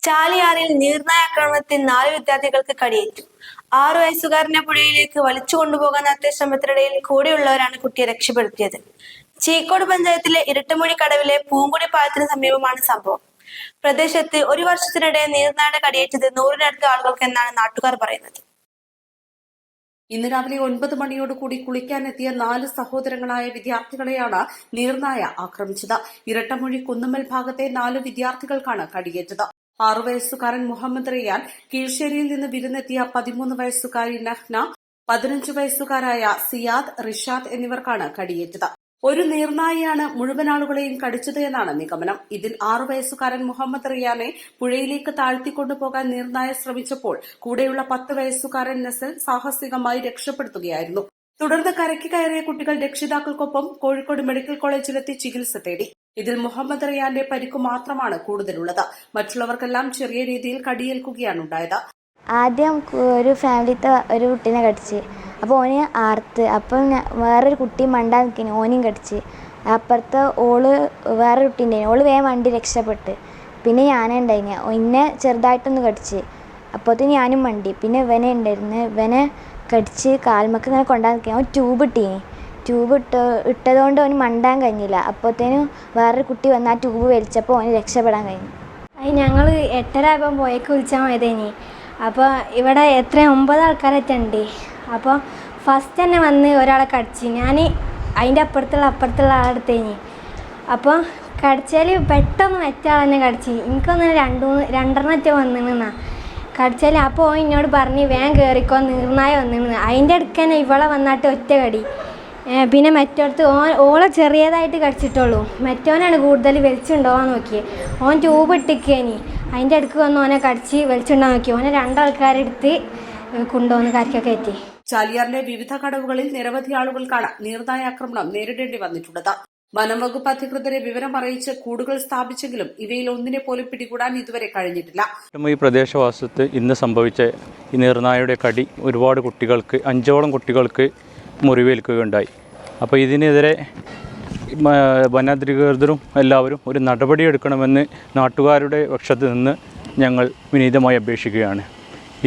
ചാലിയാറിൽ നീർനായാക്രമണത്തിൽ 4 വിദ്യാർത്ഥികൾക്ക് കടിയേറ്റു. 6 വയസ്സുകാരനെ പുഴയിലേക്ക് വലിച്ചു കൊണ്ടുപോകാൻ നടത്തിയ ശ്രമത്തിനിടയിൽ കൂടെയുള്ളവരാണ് കുട്ടിയെ രക്ഷപ്പെടുത്തിയത്. ചീക്കോട് പഞ്ചായത്തിലെ ഇരട്ടമുഴി കടവിലെ പൂങ്കുടി പാലത്തിന് സമീപമാണ് സംഭവം. പ്രദേശത്ത് ഒരു വർഷത്തിനിടെ നീർനായയുടെ കടിയേറ്റത് 100-നടുത്ത് ആളുകൾക്ക് എന്നാണ് നാട്ടുകാർ പറയുന്നത്. ഇന്ന് രാവിലെ 9 മണിയോടുകൂടി കുളിക്കാനെത്തിയ 4 സഹോദരങ്ങളായ വിദ്യാർത്ഥികളെയാണ് നീർനായ ആക്രമിച്ചത്. ഇരട്ടമുഴി കുന്നുമ്മൽ ഭാഗത്തെ 4 വിദ്യാർത്ഥികൾക്കാണ് കടിയേറ്റത്. 6 വയസ്സുകാരൻ മുഹമ്മദ് റിയാൻ, കീഴ്ശ്ശേരിയിൽ നിന്ന് വിരുന്നെത്തിയ 13 വയസ്സുകാരി നഹ്ന, 15 വയസ്സുകാരായ സിയാദ്, റിഷാദ് എന്നിവർക്കാണ് കടിയേറ്റത്. ഒരു നീർനായയാണ് മുഴുവൻ ആളുകളെയും കടിച്ചത് എന്നാണ് നിഗമനം. ഇതിൽ 6 വയസ്സുകാരൻ മുഹമ്മദ് റിയാനെ പുഴയിലേക്ക് താഴ്ത്തിക്കൊണ്ടുപോകാൻ നീർനായ ശ്രമിച്ചപ്പോൾ കൂടെയുള്ള 10 വയസ്സുകാരൻ നസൽ സാഹസികമായി രക്ഷപ്പെടുത്തുകയായിരുന്നു. തുടർന്ന് കരയ്ക്ക് കയറിയ കുട്ടികൾ രക്ഷിതാക്കൾക്കൊപ്പം കോഴിക്കോട് മെഡിക്കൽ കോളേജിലെത്തി ചികിത്സ തേടി. ഇതിൽ മുഹമ്മദ് റിയാന്റെ പരിക്കു മാത്രമാണ് കൂടുതലുള്ളത്. മറ്റുള്ളവർക്കെല്ലാം ചെറിയ രീതിയിൽ കടിയേൽക്കുകയാണുണ്ടായത്. ആദ്യം ഒരു ഫാമിലിത്തെ ഒരു കുട്ടീനെ കടിച്ച്, അപ്പോൾ ഓന് ആർത്ത്. അപ്പം വേറൊരു കുട്ടി മണ്ടാൻ നിൽക്കുന്നു, ഓനെയും കടിച്ച്. അപ്പുറത്തെ വേറൊരു കുട്ടി ഉണ്ടായിന്, ഓള് വേഗം വണ്ടി രക്ഷപ്പെട്ട്. പിന്നെ ഞാനേ ഉണ്ടായിന്, എന്നെ ചെറുതായിട്ടൊന്ന് കടിച്ച്. അപ്പോഴത്തേന് ഞാനും വണ്ടി. പിന്നെ ഇവനെ ഉണ്ടായിരുന്നു, ഇവനെ കടിച്ച് കാൽമക്ക് ഇങ്ങനെ കൊണ്ടാൻ നിൽക്കുക. അവൻ ട്യൂബ് ഇട്ടതുകൊണ്ട് അവന് മണ്ടാൻ കഴിഞ്ഞില്ല. അപ്പോഴത്തേനും വേറൊരു കുട്ടി വന്ന് ആ ട്യൂബ് വലിച്ചപ്പോൾ അവന് രക്ഷപ്പെടാൻ കഴിഞ്ഞു. ഞങ്ങൾ 8:30 ആയപ്പോൾ പോയേക്ക് വിളിച്ചാൽ മതിയേനി. അപ്പോൾ ഇവിടെ 9 ആൾക്കാരൊക്കെയുണ്ട്. അപ്പോൾ ഫസ്റ്റ് തന്നെ വന്ന് ഒരാളെ കടിച്ച്. ഞാൻ അതിൻ്റെ അപ്പുറത്തുള്ള ആളെടുത്തേനി. അപ്പോൾ കടിച്ചാൽ പെട്ടെന്ന് മറ്റേ ആളെന്നെ കടിച്ച്. എനിക്കൊന്ന് 2-3 വന്നിരുന്നാ കടിച്ചാൽ. അപ്പോൾ എന്നോട് പറഞ്ഞ് വേഗം കയറിക്കോ, നീർനായ വന്നിരുന്നു. അതിൻ്റെ അടുക്ക് തന്നെ ഇവളെ വന്നിട്ട് ഒറ്റ കടി. പിന്നെ മറ്റടുത്ത് ഓളെ ചെറിയതായിട്ട് കടിച്ചിട്ടുള്ളൂ. മറ്റവനാണ് കൂടുതൽ വലിച്ചുണ്ടാവാൻ നോക്കിയത്. ഓൻ ട്യൂബ് ഇട്ടിക്കേനി. അതിൻ്റെ അടുക്ക് വന്ന് ഓനെ കടിച്ച് വലിച്ചുണ്ടാകാൻ നോക്കി. ഓനെ 2 ആൾക്കാരെടുത്ത് കൊണ്ടുവന്ന് കരയ്ക്കൊക്കെ എത്തി. ചാലിയാറിലെ വിവിധ കടവുകളിൽ നിരവധി ആളുകൾക്കാണ് നീർനായ ആക്രമണം നേരിടേണ്ടി വന്നിട്ടുള്ളത്. വനംവകുപ്പ് അധികൃതരെ വിവരം അറിയിച്ച് കൂടുകൾ സ്ഥാപിച്ചെങ്കിലും ഇവയിൽ ഒന്നിനെ പോലും പിടികൂടാൻ ഇതുവരെ കഴിഞ്ഞിട്ടില്ല. ഈ പ്രദേശവാസത്ത് ഇന്ന് സംഭവിച്ച ഈ നീർനായയുടെ കടി ഒരുപാട് കുട്ടികൾക്ക് 5ഓളം കുട്ടികൾക്ക് മുറിവേൽക്കുകയുണ്ടായി. അപ്പോൾ ഇതിനെതിരെ വനാധികൃതരും എല്ലാവരും ഒരു നടപടിയെടുക്കണമെന്ന് നാട്ടുകാരുടെ പക്ഷത്ത് നിന്ന് ഞങ്ങൾ വിനീതമായി അപേക്ഷിക്കുകയാണ്.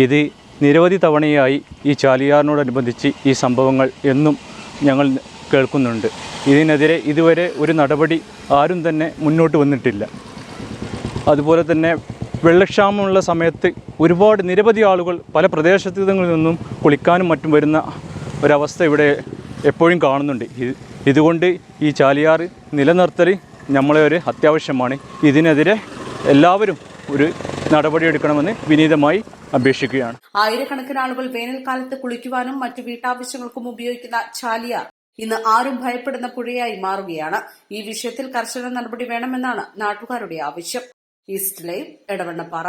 ഇത് നിരവധി തവണയായി ഈ ചാലിയാറിനോടനുബന്ധിച്ച് ഈ സംഭവങ്ങൾ എന്നും ഞങ്ങൾ കേൾക്കുന്നുണ്ട്. ഇതിനെതിരെ ഇതുവരെ ഒരു നടപടി ആരും തന്നെ മുന്നോട്ട് വന്നിട്ടില്ല. അതുപോലെ തന്നെ വെള്ളക്ഷാമമുള്ള സമയത്ത് നിരവധി ആളുകൾ പല പ്രദേശങ്ങളിൽ നിന്നും കുളിക്കാനും മറ്റും വരുന്ന ഒരവസ്ഥ ഇവിടെ എപ്പോഴും കാണുന്നുണ്ട്. ഇതുകൊണ്ട് ഈ ചാലിയാറ് നിലനിർത്തൽ നമ്മളെ ഒരു അത്യാവശ്യമാണ്. ഇതിനെതിരെ എല്ലാവരും ഒരു നടപടിയെടുക്കണമെന്ന് വിനീതമായി അപേക്ഷിക്കുകയാണ്. ആയിരക്കണക്കിന് ആളുകൾ വേനൽക്കാലത്ത് കുളിക്കുവാനും മറ്റു വീട്ടാവശ്യങ്ങൾക്കും ഉപയോഗിക്കുന്ന ചാലിയാർ ഇന്ന് ആരും ഭയപ്പെടുന്ന പുഴയായി മാറുകയാണ്. ഈ വിഷയത്തിൽ കർശന നടപടി വേണമെന്നാണ് നാട്ടുകാരുടെ ആവശ്യം. East live, Edavannappara.